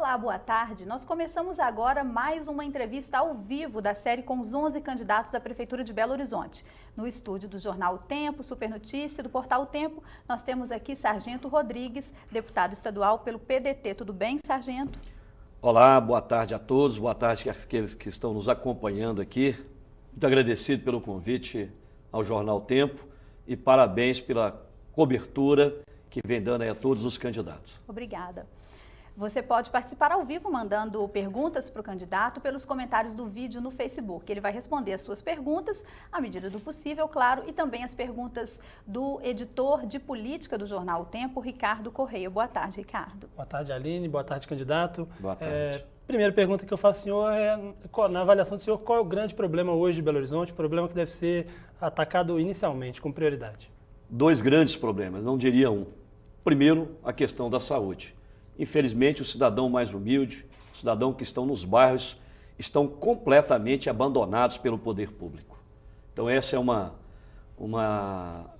Olá, boa tarde. Nós começamos agora mais uma entrevista ao vivo da série com os 11 candidatos da Prefeitura de Belo Horizonte. No estúdio do Jornal O Tempo, Super Notícia, do Portal O Tempo, nós temos aqui Sargento Rodrigues, deputado estadual pelo PDT. Tudo bem, Sargento? Olá, boa tarde a todos, boa tarde àqueles que estão nos acompanhando aqui. Muito agradecido pelo convite ao Jornal O Tempo e parabéns pela cobertura que vem dando aí a todos os candidatos. Obrigada. Você pode participar ao vivo mandando perguntas para o candidato pelos comentários do vídeo no Facebook. Ele vai responder as suas perguntas à medida do possível, claro, e também as perguntas do editor de política do Jornal O Tempo, Ricardo Correia. Boa tarde, Ricardo. Boa tarde, Aline. Boa tarde, candidato. Boa tarde. Primeira pergunta que eu faço ao senhor é, na avaliação do senhor, qual é o grande problema hoje de Belo Horizonte, o problema que deve ser atacado inicialmente, com prioridade? Dois grandes problemas, não diria um. Primeiro, a questão da saúde. Infelizmente, o cidadão mais humilde, o cidadão que estão nos bairros, estão completamente abandonados pelo poder público. Então, essa é uma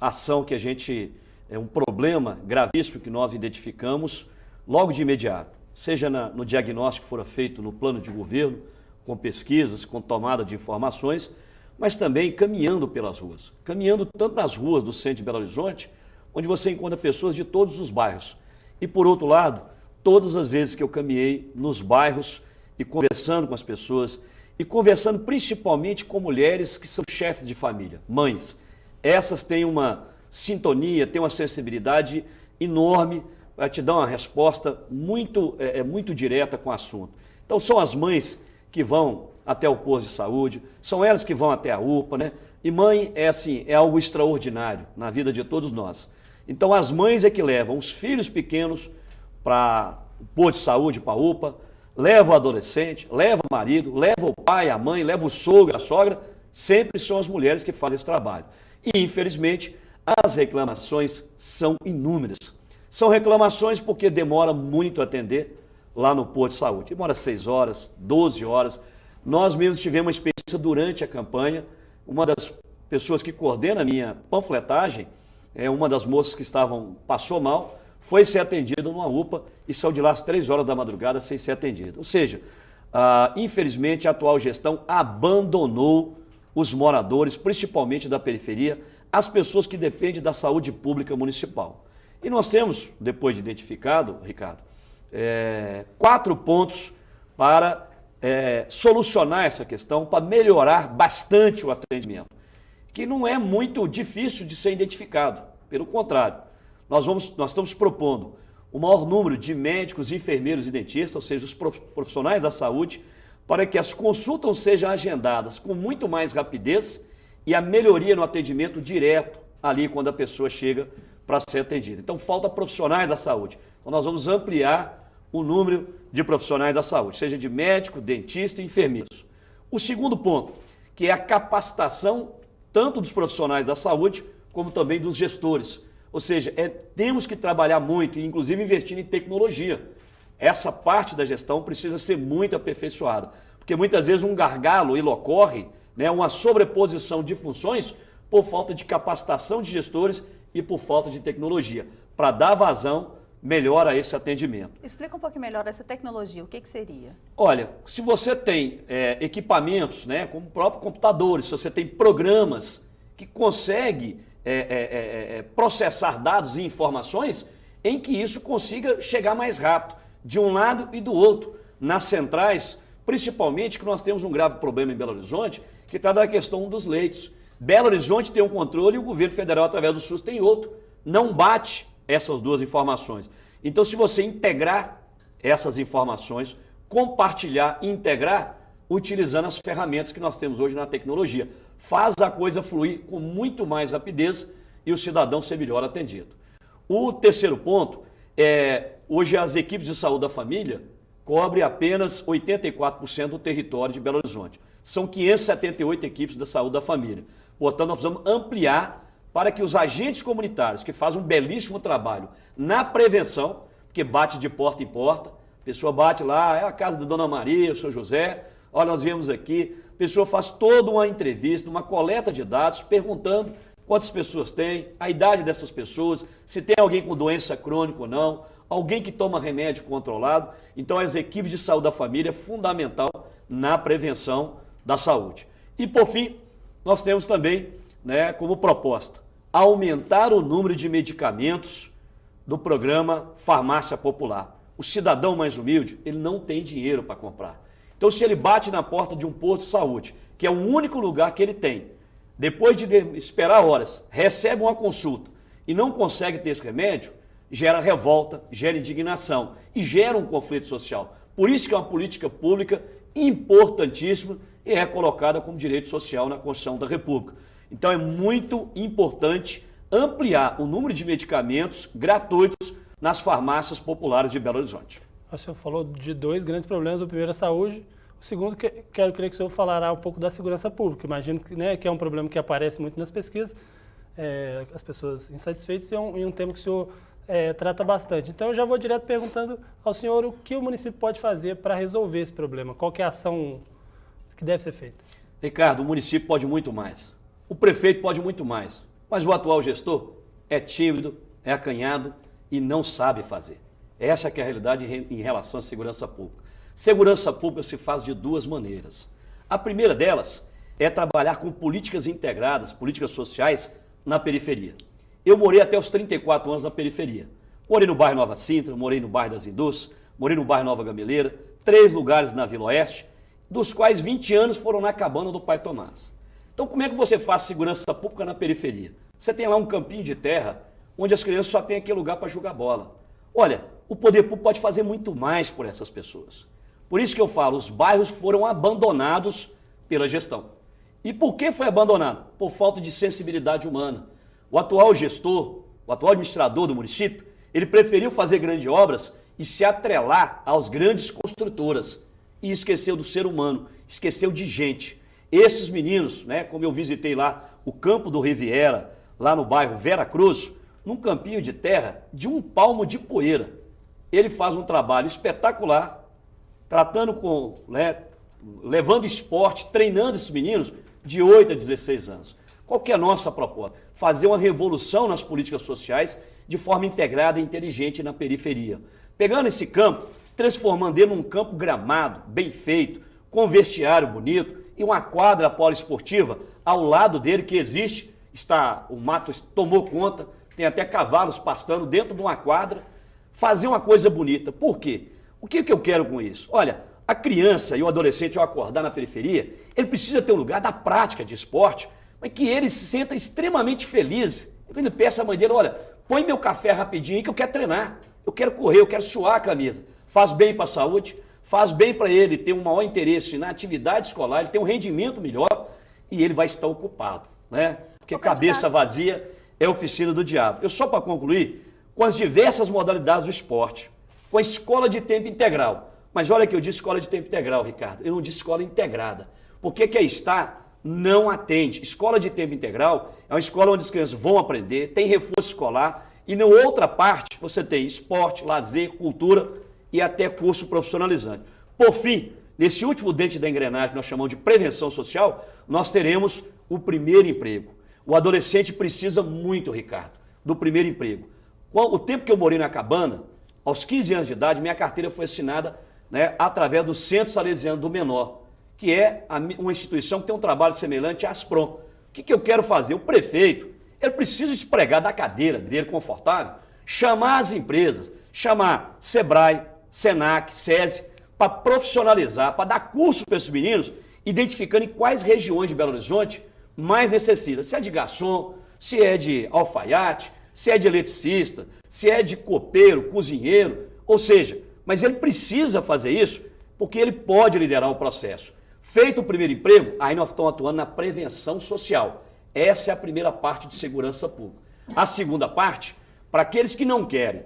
ação que é um problema gravíssimo que nós identificamos logo de imediato, seja no diagnóstico que fora feito no plano de governo, com pesquisas, com tomada de informações, mas também caminhando pelas ruas. Caminhando tanto nas ruas do centro de Belo Horizonte, onde você encontra pessoas de todos os bairros. E, por outro lado, todas as vezes que eu caminhei nos bairros e conversando com as pessoas, e conversando principalmente com mulheres que são chefes de família, mães. Essas têm uma sintonia, têm uma sensibilidade enorme para te dar uma resposta muito direta com o assunto. Então, são as mães que vão até o posto de saúde, são elas que vão até a UPA, né? E mãe é algo extraordinário na vida de todos nós. Então, as mães é que levam os filhos pequenos para o posto de saúde, para a UPA, leva o adolescente, leva o marido, leva o pai, a mãe, leva o sogro, a sogra, sempre são as mulheres que fazem esse trabalho. E, infelizmente, as reclamações são inúmeras. São reclamações porque demora muito a atender lá no posto de saúde. Demora 6 horas, 12 horas. Nós mesmos tivemos uma experiência durante a campanha. Uma das pessoas que coordena a minha panfletagem, uma das moças que passou mal, foi ser atendida numa UPA e saiu de lá às 3 horas da madrugada sem ser atendida. Ou seja, infelizmente a atual gestão abandonou os moradores, principalmente da periferia, as pessoas que dependem da saúde pública municipal. E nós temos, depois de identificado, Ricardo, 4 pontos para solucionar essa questão, para melhorar bastante o atendimento, que não é muito difícil de ser identificado, pelo contrário. Nós estamos propondo o maior número de médicos, enfermeiros e dentistas, ou seja, os profissionais da saúde, para que as consultas sejam agendadas com muito mais rapidez e a melhoria no atendimento direto ali quando a pessoa chega para ser atendida. Então, falta profissionais da saúde. Então, nós vamos ampliar o número de profissionais da saúde, seja de médico, dentista e enfermeiros. O segundo ponto, que é a capacitação tanto dos profissionais da saúde como também dos gestores. Ou seja, temos que trabalhar muito, inclusive investir em tecnologia. Essa parte da gestão precisa ser muito aperfeiçoada, porque muitas vezes um gargalo ocorre, uma sobreposição de funções por falta de capacitação de gestores e por falta de tecnologia, para dar vazão melhor a esse atendimento. Explica um pouquinho melhor essa tecnologia, o que seria? Olha, se você tem equipamentos, como o próprio computadores, se você tem programas que conseguem processar dados e informações em que isso consiga chegar mais rápido, de um lado e do outro, nas centrais, principalmente que nós temos um grave problema em Belo Horizonte, que está da questão dos leitos. Belo Horizonte tem um controle e o governo federal, através do SUS, tem outro. Não bate essas duas informações. Então, se você integrar essas informações, compartilhar e integrar, utilizando as ferramentas que nós temos hoje na tecnologia, faz a coisa fluir com muito mais rapidez e o cidadão ser melhor atendido. O terceiro ponto hoje as equipes de saúde da família cobrem apenas 84% do território de Belo Horizonte. São 578 equipes da saúde da família. Portanto, nós precisamos ampliar para que os agentes comunitários, que fazem um belíssimo trabalho na prevenção, porque bate de porta em porta, a pessoa bate lá, é a casa da Dona Maria, o Sr. José, olha, nós viemos aqui, a pessoa faz toda uma entrevista, uma coleta de dados, perguntando quantas pessoas tem, a idade dessas pessoas, se tem alguém com doença crônica ou não, alguém que toma remédio controlado. Então, as equipes de saúde da família é fundamental na prevenção da saúde. E, por fim, nós temos também, né, como proposta, aumentar o número de medicamentos do programa Farmácia Popular. O cidadão mais humilde, ele não tem dinheiro para comprar. Então, se ele bate na porta de um posto de saúde, que é o único lugar que ele tem, depois de esperar horas, recebe uma consulta e não consegue ter esse remédio, gera revolta, gera indignação e gera um conflito social. Por isso que é uma política pública importantíssima e é colocada como direito social na Constituição da República. Então é muito importante ampliar o número de medicamentos gratuitos nas farmácias populares de Belo Horizonte. O senhor falou de dois grandes problemas, o primeiro é a saúde, o segundo, queria que o senhor falará um pouco da segurança pública. Imagino que, né, que é um problema que aparece muito nas pesquisas, as pessoas insatisfeitas, e um tema que o senhor trata bastante. Então, eu já vou direto perguntando ao senhor o que o município pode fazer para resolver esse problema, qual que é a ação que deve ser feita. Ricardo, o município pode muito mais, o prefeito pode muito mais, mas o atual gestor é tímido, é acanhado e não sabe fazer. Essa que é a realidade em relação à segurança pública. Segurança pública se faz de duas maneiras. A primeira delas é trabalhar com políticas integradas, políticas sociais na periferia. Eu morei até os 34 anos na periferia. Morei no bairro Nova Sintra, morei no bairro das Indústrias, morei no bairro Nova Gameleira, 3 lugares na Vila Oeste, dos quais 20 anos foram na cabana do Pai Tomás. Então, como é que você faz segurança pública na periferia? Você tem lá um campinho de terra, onde as crianças só têm aquele lugar para jogar bola. Olha, o poder público pode fazer muito mais por essas pessoas. Por isso que eu falo, os bairros foram abandonados pela gestão. E por que foi abandonado? Por falta de sensibilidade humana. O atual gestor, o atual administrador do município, ele preferiu fazer grandes obras e se atrelar às grandes construtoras. E esqueceu do ser humano, esqueceu de gente. Esses meninos, né, como eu visitei lá o campo do Riviera, lá no bairro Vera Cruz, num campinho de terra de 1 palmo de poeira. Ele faz um trabalho espetacular, tratando com, né, levando esporte, treinando esses meninos de 8 a 16 anos. Qual que é a nossa proposta? Fazer uma revolução nas políticas sociais de forma integrada e inteligente na periferia. Pegando esse campo, transformando ele num campo gramado, bem feito, com vestiário bonito e uma quadra poliesportiva ao lado dele que existe, o mato tomou conta, tem até cavalos pastando dentro de uma quadra, fazer uma coisa bonita. Por quê? O que eu quero com isso? Olha, a criança e o adolescente, ao acordar na periferia, ele precisa ter um lugar da prática de esporte, mas que ele se sinta extremamente feliz. Quando ele peça à mãe dele, olha, põe meu café rapidinho aí que eu quero treinar, eu quero correr, eu quero suar a camisa. Faz bem para a saúde, faz bem para ele ter um maior interesse na atividade escolar, ele tem um rendimento melhor e ele vai estar ocupado, né? Porque cabeça vazia é oficina do diabo. Eu só para concluir, com as diversas modalidades do esporte, com a escola de tempo integral. Mas olha que eu disse escola de tempo integral, Ricardo, eu não disse escola integrada. Porque que a Estar não atende. Escola de tempo integral é uma escola onde as crianças vão aprender, tem reforço escolar e na outra parte você tem esporte, lazer, cultura e até curso profissionalizante. Por fim, nesse último dente da engrenagem que nós chamamos de prevenção social, nós teremos o primeiro emprego. O adolescente precisa muito, Ricardo, do primeiro emprego. O tempo que eu morei na cabana, aos 15 anos de idade, minha carteira foi assinada, né, através do Centro Salesiano do Menor, que é uma instituição que tem um trabalho semelhante à Asprom. O que eu quero fazer? O prefeito, ele precisa despregar da cadeira dele confortável, chamar as empresas, chamar Sebrae, Senac, SESI, para profissionalizar, para dar curso para esses meninos, identificando em quais regiões de Belo Horizonte mais necessita. Se é de garçom, se é de alfaiate, se é de eletricista, se é de copeiro, cozinheiro, ou seja, mas ele precisa fazer isso porque ele pode liderar o processo. Feito o primeiro emprego, aí nós estamos atuando na prevenção social. Essa é a primeira parte de segurança pública. A segunda parte, para aqueles que não querem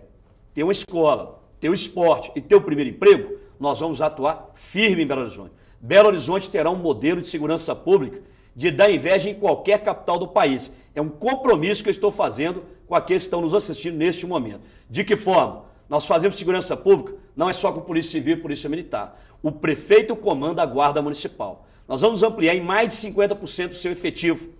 ter uma escola, ter o esporte e ter o primeiro emprego, nós vamos atuar firme em Belo Horizonte. Belo Horizonte terá um modelo de segurança pública de dar inveja em qualquer capital do país. É um compromisso que eu estou fazendo com aqueles que estão nos assistindo neste momento. De que forma? Nós fazemos segurança pública, não é só com Polícia Civil e Polícia Militar. O prefeito comanda a Guarda Municipal. Nós vamos ampliar em mais de 50% o seu efetivo.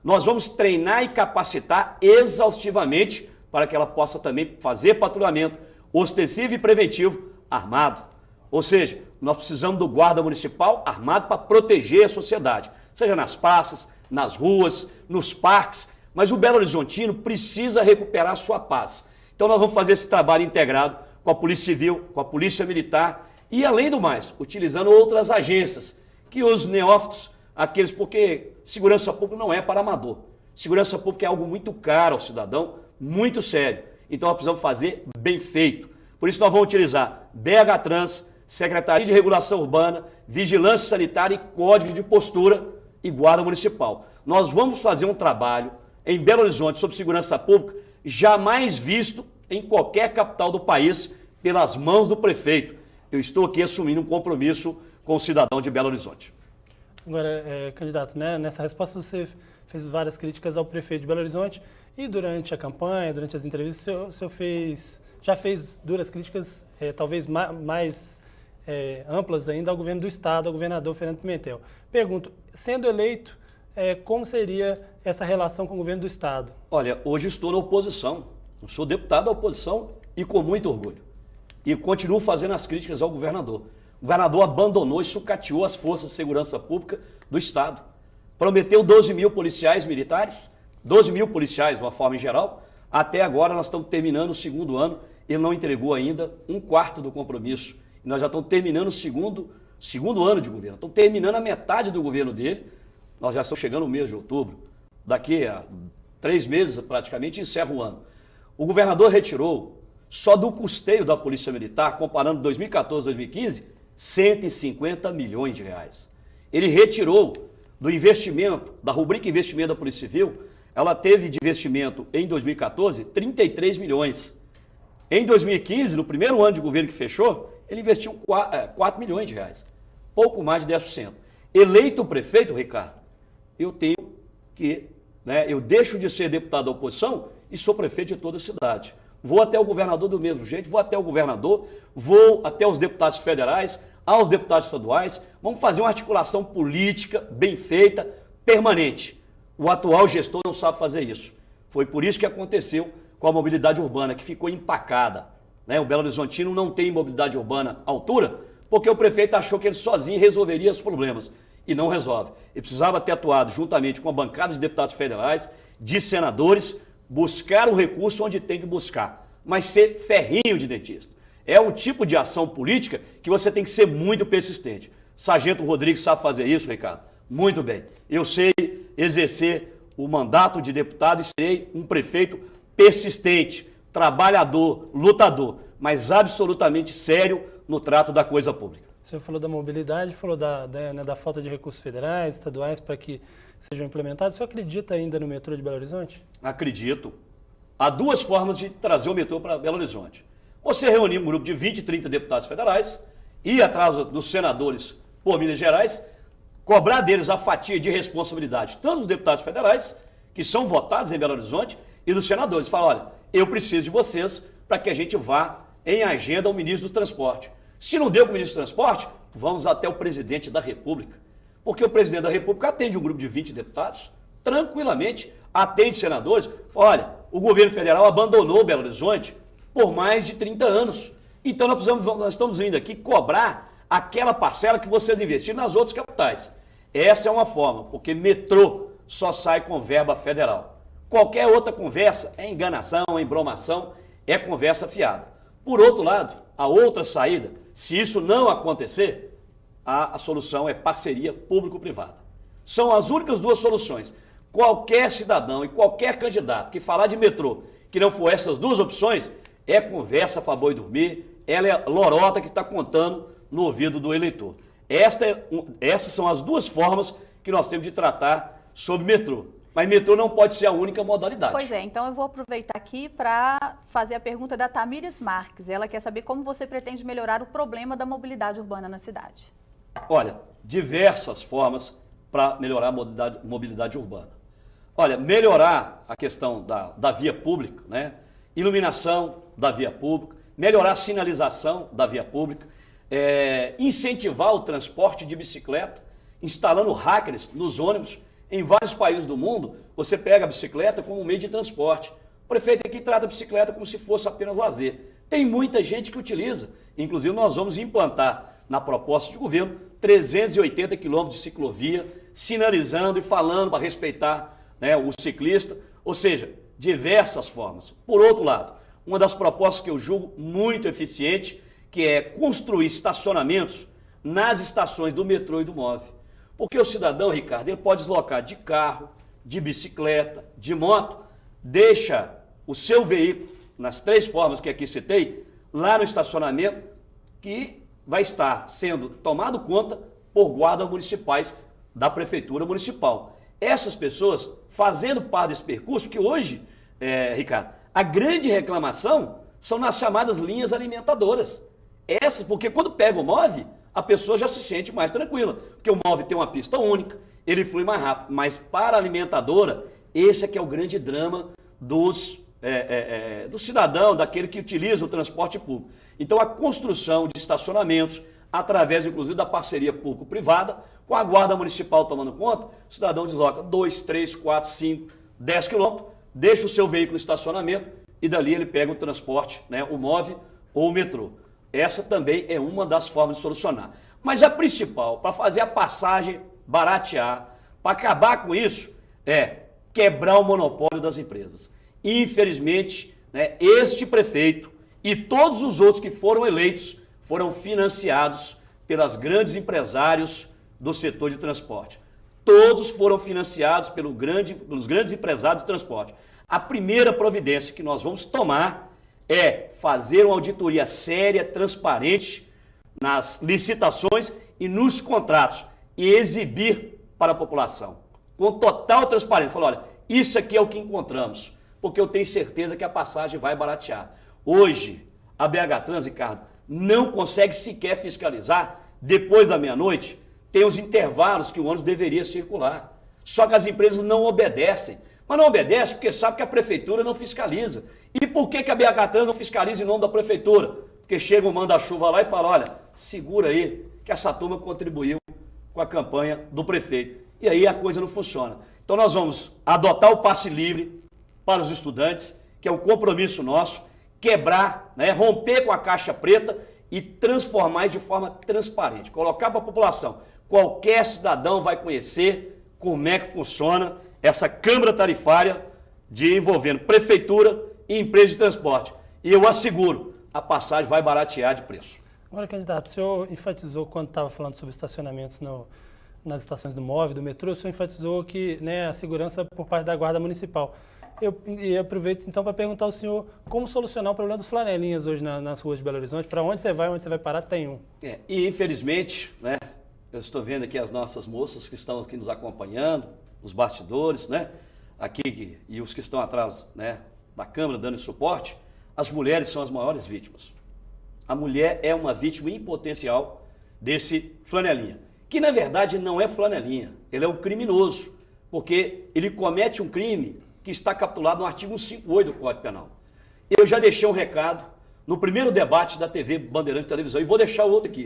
Nós vamos treinar e capacitar exaustivamente para que ela possa também fazer patrulhamento, ostensivo e preventivo armado. Ou seja, nós precisamos do guarda municipal armado para proteger a sociedade, seja nas praças, nas ruas, nos parques, mas o Belo Horizontino precisa recuperar a sua paz. Então nós vamos fazer esse trabalho integrado com a Polícia Civil, com a Polícia Militar e, além do mais, utilizando outras agências, que os neófitos, aqueles, porque segurança pública não é para amador. Segurança pública é algo muito caro ao cidadão, muito sério. Então nós precisamos fazer bem feito. Por isso nós vamos utilizar BH Trans, Secretaria de Regulação Urbana, Vigilância Sanitária e Código de Postura e Guarda Municipal. Nós vamos fazer um trabalho em Belo Horizonte sobre segurança pública jamais visto em qualquer capital do país pelas mãos do prefeito. Eu estou aqui assumindo um compromisso com o cidadão de Belo Horizonte. Agora, candidato, né, nessa resposta você fez várias críticas ao prefeito de Belo Horizonte e durante a campanha, durante as entrevistas, o senhor já fez duras críticas, talvez mais amplas ainda, ao governo do Estado, ao governador Fernando Pimentel. Pergunto, sendo eleito, como seria essa relação com o governo do Estado? Olha, hoje estou na oposição, eu sou deputado da oposição e com muito orgulho. E continuo fazendo as críticas ao governador. O governador abandonou e sucateou as forças de segurança pública do Estado. Prometeu 12 mil policiais militares, 12 mil policiais de uma forma em geral. Até agora nós estamos terminando o segundo ano, ele não entregou ainda um quarto do compromisso. E nós já estamos terminando o segundo ano de governo, estamos terminando a metade do governo dele. Nós já estamos chegando no mês de outubro, daqui a 3 meses praticamente encerra o ano. O governador retirou, só do custeio da Polícia Militar, comparando 2014 e 2015, 150 milhões de reais. Ele retirou do investimento, da rubrica investimento da Polícia Civil, ela teve de investimento em 2014 33 milhões. Em 2015, no primeiro ano de governo que fechou, ele investiu 4 milhões de reais, pouco mais de 10%. Eleito o prefeito, Ricardo, eu tenho que, eu deixo de ser deputado da oposição e sou prefeito de toda a cidade. Vou até o governador do mesmo jeito, vou até o governador, vou até os deputados federais, aos deputados estaduais, vamos fazer uma articulação política bem feita, permanente. O atual gestor não sabe fazer isso. Foi por isso que aconteceu com a mobilidade urbana, que ficou empacada. O Belo Horizontino não tem mobilidade urbana à altura, porque o prefeito achou que ele sozinho resolveria os problemas. E não resolve. Ele precisava ter atuado juntamente com a bancada de deputados federais, de senadores, buscar o recurso onde tem que buscar, mas ser ferrinho de dentista. É um tipo de ação política que você tem que ser muito persistente. Sargento Rodrigues sabe fazer isso, Ricardo? Muito bem. Eu sei exercer o mandato de deputado e serei um prefeito persistente, trabalhador, lutador, mas absolutamente sério no trato da coisa pública. O senhor falou da mobilidade, falou da falta de recursos federais, estaduais para que sejam implementados. O senhor acredita ainda no metrô de Belo Horizonte? Acredito. Há duas formas de trazer o metrô para Belo Horizonte. Você reunir um grupo de 20, 30 deputados federais, ir atrás dos senadores por Minas Gerais, cobrar deles a fatia de responsabilidade, tanto dos deputados federais, que são votados em Belo Horizonte, e dos senadores. Falar, olha, eu preciso de vocês para que a gente vá em agenda ao ministro do Transporte. Se não deu com o ministro do Transporte, vamos até o presidente da República. Porque o presidente da República atende um grupo de 20 deputados, tranquilamente, atende senadores. Olha, o governo federal abandonou Belo Horizonte por mais de 30 anos. Então nós estamos vindo aqui cobrar aquela parcela que vocês investiram nas outras capitais. Essa é uma forma, porque metrô só sai com verba federal. Qualquer outra conversa é enganação, é embromação, é conversa fiada. Por outro lado, a outra saída, se isso não acontecer, a solução é parceria público-privada. São as únicas duas soluções. Qualquer cidadão e qualquer candidato que falar de metrô, que não for essas duas opções, é conversa para boi dormir, ela é lorota que está contando no ouvido do eleitor. Essas são as duas formas que nós temos de tratar sobre metrô. Mas metrô não pode ser a única modalidade. Pois é, então eu vou aproveitar aqui para fazer a pergunta da Tamires Marques. Ela quer saber como você pretende melhorar o problema da mobilidade urbana na cidade. Olha, diversas formas para melhorar a mobilidade urbana. Olha, melhorar a questão da via pública, iluminação da via pública, melhorar a sinalização da via pública, incentivar o transporte de bicicleta, instalando hackers nos ônibus. Em vários países do mundo, você pega a bicicleta como um meio de transporte. O prefeito aqui trata a bicicleta como se fosse apenas lazer. Tem muita gente que utiliza. Inclusive, nós vamos implantar na proposta de governo 380 quilômetros de ciclovia, sinalizando e falando para respeitar, né, o ciclista, ou seja, diversas formas. Por outro lado, uma das propostas que eu julgo muito eficiente, que é construir estacionamentos nas estações do metrô e do MOVE. Porque o cidadão, Ricardo, ele pode deslocar de carro, de bicicleta, de moto, deixa o seu veículo, nas 3 formas que aqui citei, lá no estacionamento, que vai estar sendo tomado conta por guardas municipais da Prefeitura Municipal. Essas pessoas fazendo parte desse percurso, que hoje, Ricardo, a grande reclamação são nas chamadas linhas alimentadoras. Essas, porque quando pega o MOVE, a pessoa já se sente mais tranquila, porque o MOVE tem uma pista única, ele flui mais rápido. Mas para a alimentadora, esse é que é o grande drama do cidadão, daquele que utiliza o transporte público. Então, a construção de estacionamentos, através, inclusive, da parceria público-privada, com a Guarda Municipal tomando conta, o cidadão desloca 2, 3, 4, 5, 10 quilômetros, deixa o seu veículo no estacionamento e dali ele pega o transporte, né, o MOVE ou o metrô. Essa também é uma das formas de solucionar. Mas a principal, para fazer a passagem baratear, para acabar com isso, é quebrar o monopólio das empresas. Infelizmente, né, este prefeito e todos os outros que foram eleitos foram financiados pelos grandes empresários do setor de transporte. Todos foram financiados pelos grandes empresários do transporte. A primeira providência que nós vamos tomar é fazer uma auditoria séria, transparente nas licitações e nos contratos e exibir para a população, com total transparência. Falar, olha, isso aqui é o que encontramos, porque eu tenho certeza que a passagem vai baratear. Hoje, a BH Trans, Ricardo, não consegue sequer fiscalizar, depois da meia-noite, tem os intervalos que o ônibus deveria circular. Só que as empresas não obedecem. Mas não obedecem porque sabe que a prefeitura não fiscaliza. E por que a BH Trans não fiscaliza em nome da prefeitura? Porque chega o manda-chuva lá e fala, olha, segura aí que essa turma contribuiu com a campanha do prefeito. E aí a coisa não funciona. Então nós vamos adotar o passe livre para os estudantes, que é um compromisso nosso, quebrar, né, romper com a caixa preta e transformar isso de forma transparente. Colocar para a população. Qualquer cidadão vai conhecer como é que funciona essa câmara tarifária envolvendo prefeitura e empresa de transporte. E eu asseguro, a passagem vai baratear de preço. Agora, candidato, o senhor enfatizou, quando estava falando sobre estacionamentos nas estações do MOVE, do metrô, o senhor enfatizou que, né, a segurança por parte da Guarda Municipal. Eu aproveito então para perguntar ao senhor como solucionar o problema dos flanelinhas hoje nas ruas de Belo Horizonte. Para onde você vai parar, tem um. E infelizmente, né, eu estou vendo aqui as nossas moças que estão aqui nos acompanhando, os bastidores, né, aqui e os que estão atrás, né, da câmera dando suporte. As mulheres são as maiores vítimas. A mulher é uma vítima em potencial desse flanelinha, que na verdade não é flanelinha, ele é um criminoso, porque ele comete um crime que está capitulado no artigo 158 do Código Penal. Eu já deixei um recado no primeiro debate da TV Bandeirantes de Televisão e vou deixar outro aqui.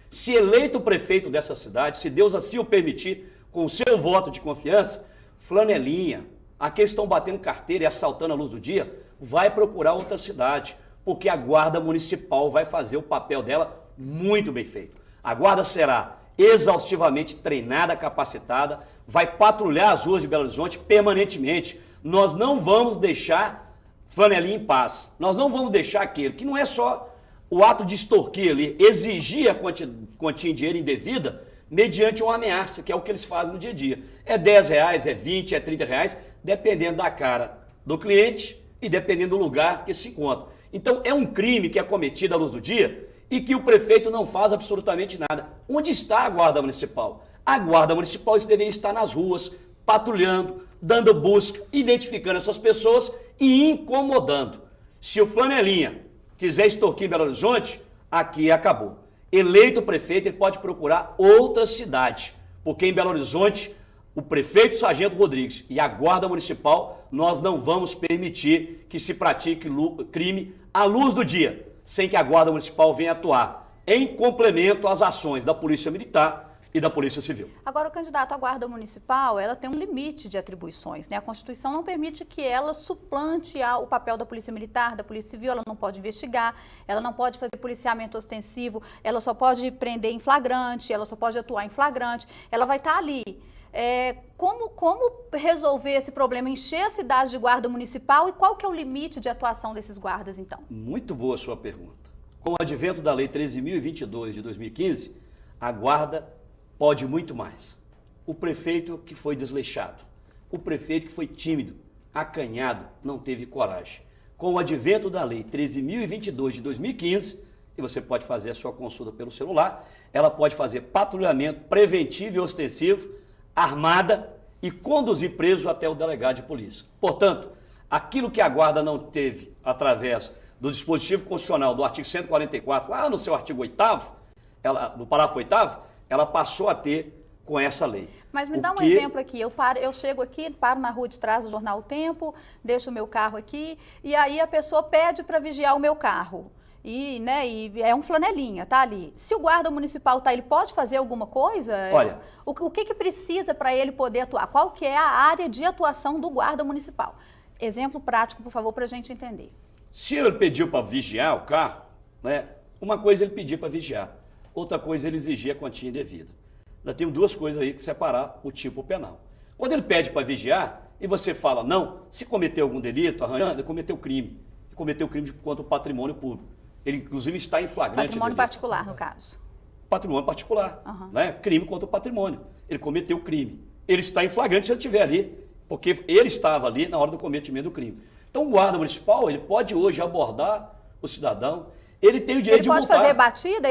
Se eleito prefeito dessa cidade, se Deus assim o permitir, com o seu voto de confiança, flanelinha, aqueles que estão batendo carteira e assaltando a luz do dia, vai procurar outra cidade, porque a Guarda Municipal vai fazer o papel dela muito bem feito. A Guarda será exaustivamente treinada, capacitada, vai patrulhar as ruas de Belo Horizonte permanentemente. Nós não vamos deixar flanelinha em paz. Nós não vamos deixar aquele que não é só o ato de extorquir ali, exigir a quantia em dinheiro indevida mediante uma ameaça, que é o que eles fazem no dia a dia. É R$10, é 20, é R$30, dependendo da cara do cliente e dependendo do lugar que se encontra. Então é um crime que é cometido à luz do dia e que o prefeito não faz absolutamente nada. Onde está a Guarda Municipal? A Guarda Municipal deveria estar nas ruas, patrulhando, dando busca, identificando essas pessoas e incomodando. Se o flanelinha quiser extorquir em Belo Horizonte, aqui acabou. Eleito prefeito, ele pode procurar outra cidade, porque em Belo Horizonte, o prefeito Sargento Rodrigues e a Guarda Municipal, nós não vamos permitir que se pratique crime à luz do dia, sem que a Guarda Municipal venha atuar em complemento às ações da Polícia Militar e da Polícia Civil. Agora, o candidato à Guarda Municipal, ela tem um limite de atribuições, né? A Constituição não permite que ela suplante o papel da Polícia Militar, da Polícia Civil, ela não pode investigar, ela não pode fazer policiamento ostensivo, ela só pode prender em flagrante, ela só pode atuar em flagrante, ela vai estar ali. Como resolver esse problema, encher a cidade de guarda municipal e qual que é o limite de atuação desses guardas, então? Muito boa a sua pergunta. Com o advento da Lei 13.022 de 2015, a guarda pode muito mais. O prefeito que foi desleixado, o prefeito que foi tímido, acanhado, não teve coragem. Com o advento da Lei 13.022 de 2015, e você pode fazer a sua consulta pelo celular, ela pode fazer patrulhamento preventivo e ostensivo, armada e conduzir preso até o delegado de polícia. Portanto, aquilo que a guarda não teve através do dispositivo constitucional do artigo 144, lá no seu artigo 8º, no parágrafo 8º, ela passou a ter com essa lei. Mas me dá um exemplo aqui, eu chego aqui, paro na rua de trás do jornal O Tempo, deixo o meu carro aqui, e aí a pessoa pede para vigiar o meu carro. E é um flanelinha, tá ali. Se o guarda municipal tá, ele pode fazer alguma coisa? Olha, o que precisa para ele poder atuar? Qual que é a área de atuação do guarda municipal? Exemplo prático, por favor, para a gente entender. Se ele pediu para vigiar o carro, né, uma coisa ele pedir para vigiar, outra coisa ele exigir a quantia indevida. Nós temos duas coisas aí que separar o tipo penal. Quando ele pede para vigiar e você fala, não, se cometeu algum delito, arranhando, ele cometeu crime. Ele cometeu crime contra o patrimônio público. Ele, inclusive, está em flagrante patrimônio delito. particular, no caso. Patrimônio particular, né? Crime contra o patrimônio. Ele cometeu crime. Ele está em flagrante se ele estiver ali, porque ele estava ali na hora do cometimento do crime. Então, o guarda municipal, ele pode hoje abordar o cidadão, ele tem o direito de multar. Ele pode fazer batida,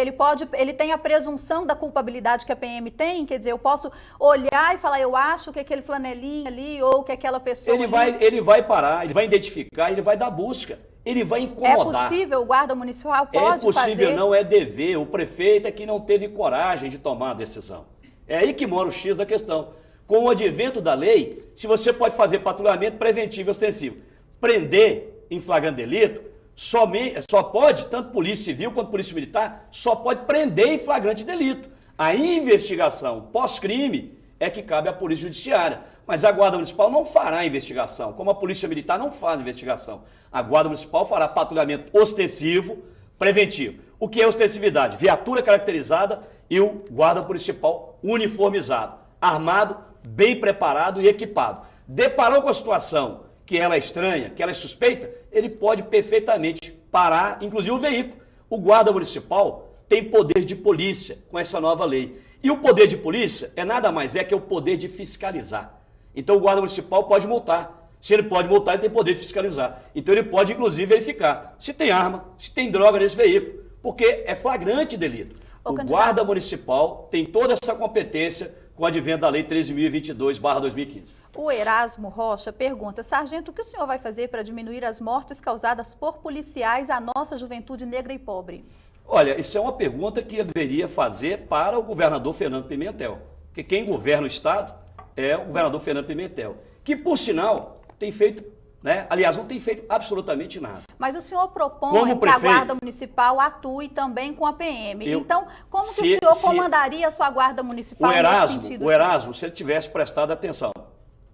ele tem a presunção da culpabilidade que a PM tem, quer dizer, eu posso olhar e falar, eu acho que aquele flanelinho ali, ou que aquela pessoa ele vai parar, ele vai identificar, ele vai dar busca, ele vai incomodar. É possível, o guarda municipal pode fazer? É possível, não é dever, o prefeito é que não teve coragem de tomar a decisão. É aí que mora o X da questão. Com o advento da lei, se você pode fazer patrulhamento preventivo e ostensivo, prender em flagrante delito, só pode, tanto polícia civil quanto polícia militar, só pode prender em flagrante delito. A investigação pós-crime é que cabe à polícia judiciária. Mas a guarda municipal não fará investigação, como a polícia militar não faz investigação. A guarda municipal fará patrulhamento ostensivo, preventivo. O que é ostensividade? Viatura caracterizada e o guarda municipal uniformizado, armado, bem preparado e equipado. Deparou com a situação que ela é estranha, que ela é suspeita, ele pode perfeitamente parar, inclusive o veículo. O guarda municipal tem poder de polícia com essa nova lei. E o poder de polícia é nada mais que o poder de fiscalizar. Então o guarda municipal pode multar. Se ele pode multar, ele tem poder de fiscalizar. Então ele pode, inclusive, verificar se tem arma, se tem droga nesse veículo, porque é flagrante delito. O guarda municipal tem toda essa competência com o advento da Lei 13.022/2015. O Erasmo Rocha pergunta, sargento, o que o senhor vai fazer para diminuir as mortes causadas por policiais à nossa juventude negra e pobre? Olha, isso é uma pergunta que eu deveria fazer para o governador Fernando Pimentel, porque quem governa o Estado é o governador Fernando Pimentel, que, por sinal, tem feito, aliás, não tem feito absolutamente nada. Mas o senhor propõe que a Guarda Municipal atue também com a PM. Então, como que o senhor comandaria a sua Guarda Municipal nesse sentido? O Erasmo, se ele tivesse prestado atenção,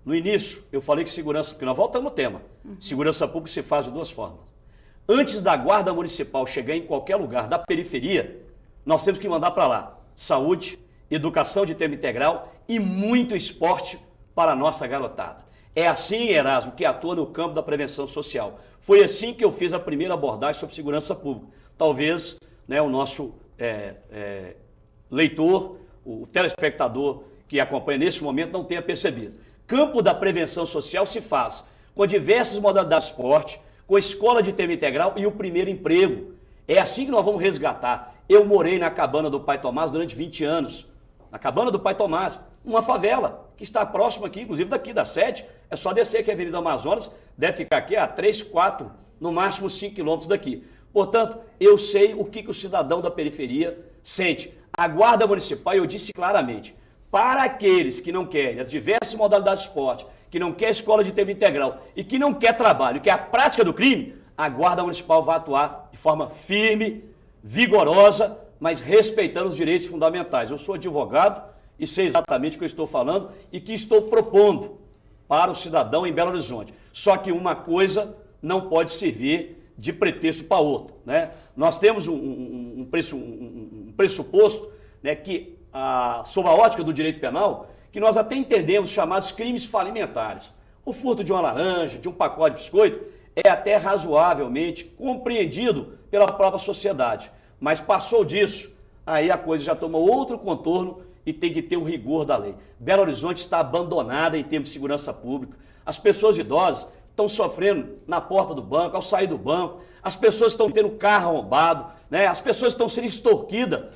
no início, eu falei que segurança, porque nós voltamos no tema, segurança pública se faz de duas formas. Antes da Guarda Municipal chegar em qualquer lugar da periferia, nós temos que mandar para lá saúde, educação de tempo integral e muito esporte para a nossa garotada. É assim, Erasmo, que atua no campo da prevenção social. Foi assim que eu fiz a primeira abordagem sobre segurança pública. Talvez o nosso leitor, o telespectador que acompanha nesse momento não tenha percebido. Campo da prevenção social se faz com diversas modalidades de esporte, com escola de tempo integral e o primeiro emprego. É assim que nós vamos resgatar. Eu morei na cabana do Pai Tomás durante 20 anos. Na cabana do Pai Tomás, uma favela que está próxima aqui, inclusive daqui da sede. É só descer aqui a Avenida Amazonas, deve ficar aqui a 3, 4, no máximo 5 quilômetros daqui. Portanto, eu sei o que o cidadão da periferia sente. A Guarda Municipal, eu disse claramente, para aqueles que não querem as diversas modalidades de esporte, que não quer escola de tempo integral e que não quer trabalho, que é a prática do crime, a Guarda Municipal vai atuar de forma firme, vigorosa, mas respeitando os direitos fundamentais. Eu sou advogado e sei exatamente o que eu estou falando e que estou propondo para o cidadão em Belo Horizonte. Só que uma coisa não pode servir de pretexto para outra, né? Nós temos um pressuposto, né, que, sob a ótica do direito penal, que nós até entendemos chamados crimes falimentares. O furto de uma laranja, de um pacote de biscoito, é até razoavelmente compreendido pela própria sociedade. Mas passou disso, aí a coisa já toma outro contorno e tem que ter o rigor da lei. Belo Horizonte está abandonada em termos de segurança pública. As pessoas idosas estão sofrendo na porta do banco, ao sair do banco. As pessoas estão tendo carro arrombado, né? As pessoas estão sendo extorquidas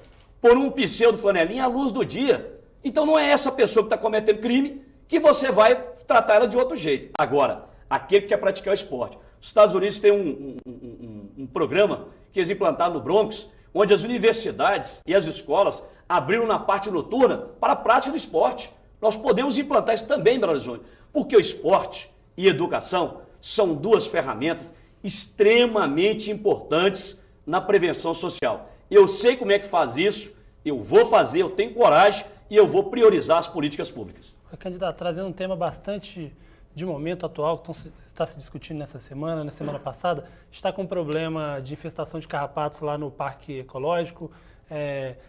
por um pseudo-flanelinha à luz do dia. Então não é essa pessoa que está cometendo crime que você vai tratar ela de outro jeito. Agora, aquele que quer praticar o esporte. Os Estados Unidos têm um programa que eles implantaram no Bronx, onde as universidades e as escolas abriram na parte noturna para a prática do esporte. Nós podemos implantar isso também em Belo Horizonte, porque o esporte e educação são duas ferramentas extremamente importantes na prevenção social. Eu sei como é que faz isso, eu vou fazer, eu tenho coragem e eu vou priorizar as políticas públicas. Candidato, trazendo um tema bastante de momento atual, que está se discutindo nessa semana, na semana passada, está com um problema de infestação de carrapatos lá no Parque Ecológico.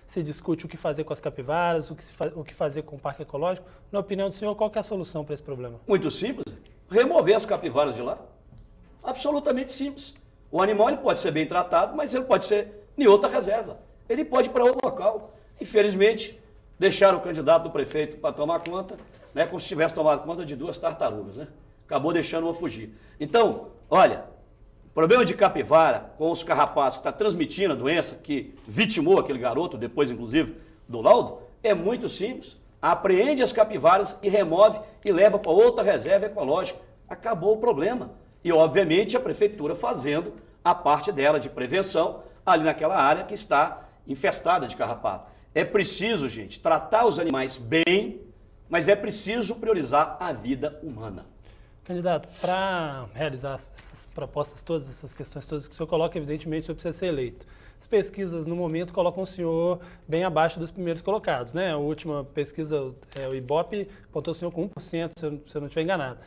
Se discute o que fazer com as capivaras, o que fazer com o Parque Ecológico. Na opinião do senhor, qual que é a solução para esse problema? Muito simples, remover as capivaras de lá. Absolutamente simples. O animal ele pode ser bem tratado, mas ele pode ser em outra reserva. Ele pode ir para outro local. Infelizmente, deixaram o candidato do prefeito para tomar conta, né, como se tivesse tomado conta de 2 tartarugas, né? Acabou deixando uma fugir. Então, olha, o problema de capivara com os carrapatos que está transmitindo a doença, que vitimou aquele garoto, depois inclusive do laudo, é muito simples. Apreende as capivaras e remove e leva para outra reserva ecológica. Acabou o problema. E, obviamente, a prefeitura fazendo a parte dela de prevenção ali naquela área que está infestada de carrapato. É preciso, gente, tratar os animais bem, mas é preciso priorizar a vida humana. Candidato, para realizar essas propostas todas, essas questões todas que o senhor coloca, evidentemente o senhor precisa ser eleito. As pesquisas, no momento, colocam o senhor bem abaixo dos primeiros colocados, né? A última pesquisa, o Ibope, apontou o senhor com 1%, se eu não estiver enganado.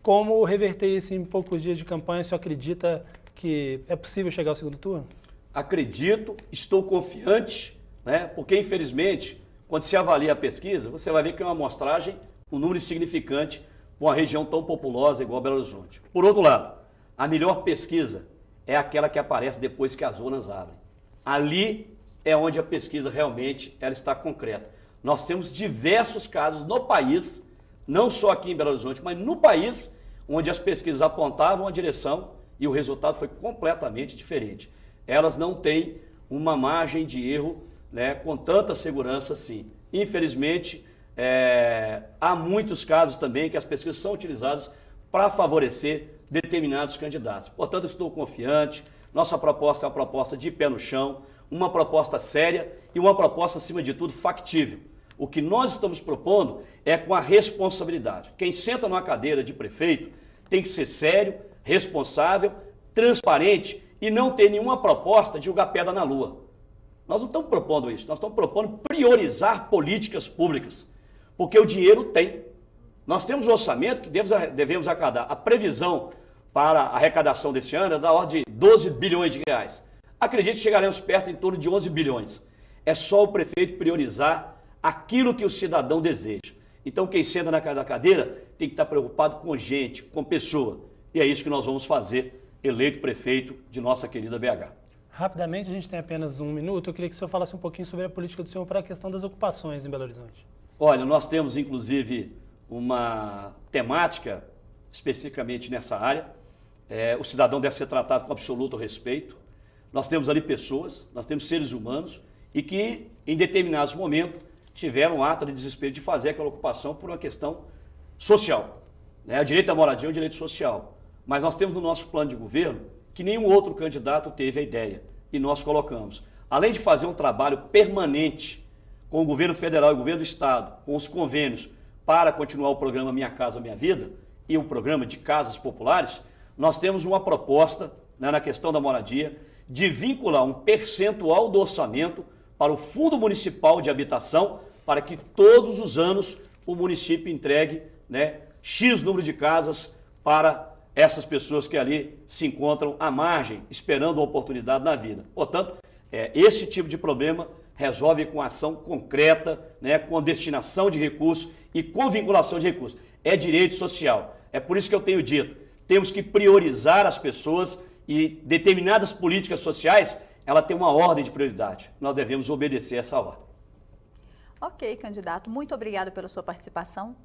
Como reverter isso em poucos dias de campanha? O senhor acredita que é possível chegar ao segundo turno? Acredito, estou confiante, né? Porque, infelizmente, quando se avalia a pesquisa, você vai ver que é uma amostragem, um número insignificante, para uma região tão populosa igual Belo Horizonte. Por outro lado, a melhor pesquisa é aquela que aparece depois que as urnas abrem. Ali é onde a pesquisa realmente ela está concreta. Nós temos diversos casos no país, não só aqui em Belo Horizonte, mas no país, onde as pesquisas apontavam a direção e o resultado foi completamente diferente. Elas não têm uma margem de erro, né, com tanta segurança assim. Infelizmente, há muitos casos também que as pesquisas são utilizadas para favorecer determinados candidatos. Portanto, estou confiante, nossa proposta é uma proposta de pé no chão, uma proposta séria e uma proposta, acima de tudo, factível. O que nós estamos propondo é com a responsabilidade. Quem senta numa cadeira de prefeito tem que ser sério, responsável, transparente e não ter nenhuma proposta de jogar pedra na lua. Nós não estamos propondo isso, nós estamos propondo priorizar políticas públicas, porque o dinheiro tem. Nós temos um orçamento que devemos arrecadar. A previsão para a arrecadação deste ano é da ordem de 12 bilhões de reais. Acredito que chegaremos perto em torno de 11 bilhões. É só o prefeito priorizar aquilo que o cidadão deseja. Então, quem senta na cadeira tem que estar preocupado com gente, com pessoa. E é isso que nós vamos fazer, eleito prefeito de nossa querida BH. Rapidamente, a gente tem apenas 1 minuto. Eu queria que o senhor falasse um pouquinho sobre a política do senhor para a questão das ocupações em Belo Horizonte. Olha, nós temos, inclusive, uma temática especificamente nessa área. O cidadão deve ser tratado com absoluto respeito. Nós temos ali pessoas, nós temos seres humanos e que, em determinados momentos, tiveram um ato de desespero de fazer aquela ocupação por uma questão social. O direito à moradia é um direito social. Mas nós temos no nosso plano de governo que nenhum outro candidato teve a ideia. E nós colocamos. Além de fazer um trabalho permanente com o governo federal e o governo do estado, com os convênios, para continuar o programa Minha Casa Minha Vida e o programa de casas populares, nós temos uma proposta, na questão da moradia, de vincular um percentual do orçamento para o Fundo Municipal de Habitação para que todos os anos o município entregue, né, X número de casas para essas pessoas que ali se encontram à margem, esperando uma oportunidade na vida. Portanto, esse tipo de problema resolve com ação concreta, né, com destinação de recursos e com vinculação de recursos. É direito social. É por isso que eu tenho dito, temos que priorizar as pessoas e determinadas políticas sociais, ela tem uma ordem de prioridade. Nós devemos obedecer essa ordem. Ok, candidato. Muito obrigado pela sua participação.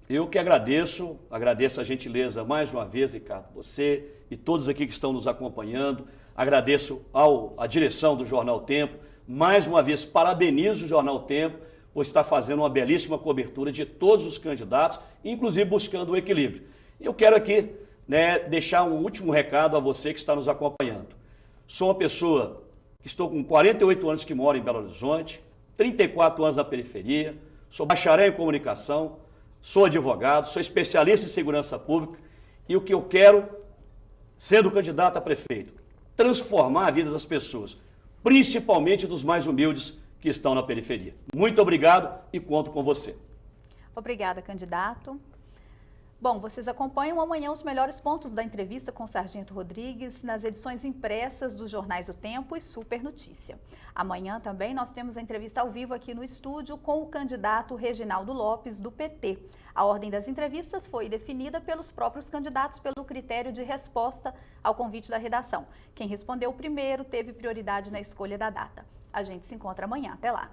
Eu que agradeço a gentileza mais uma vez, Ricardo, você e todos aqui que estão nos acompanhando. Agradeço à direção do Jornal Tempo. Mais uma vez, parabenizo o Jornal Tempo por estar fazendo uma belíssima cobertura de todos os candidatos, inclusive buscando o equilíbrio. Eu quero aqui, né, deixar um último recado a você que está nos acompanhando. Sou uma pessoa que estou com 48 anos que moro em Belo Horizonte, 34 anos na periferia, sou bacharel em comunicação, sou advogado, sou especialista em segurança pública e o que eu quero, sendo candidato a prefeito, transformar a vida das pessoas, principalmente dos mais humildes que estão na periferia. Muito obrigado e conto com você. Obrigada, candidato. Bom, vocês acompanham amanhã os melhores pontos da entrevista com o Sargento Rodrigues nas edições impressas dos jornais O Tempo e Super Notícia. Amanhã também nós temos a entrevista ao vivo aqui no estúdio com o candidato Reginaldo Lopes, do PT. A ordem das entrevistas foi definida pelos próprios candidatos pelo critério de resposta ao convite da redação. Quem respondeu primeiro teve prioridade na escolha da data. A gente se encontra amanhã. Até lá.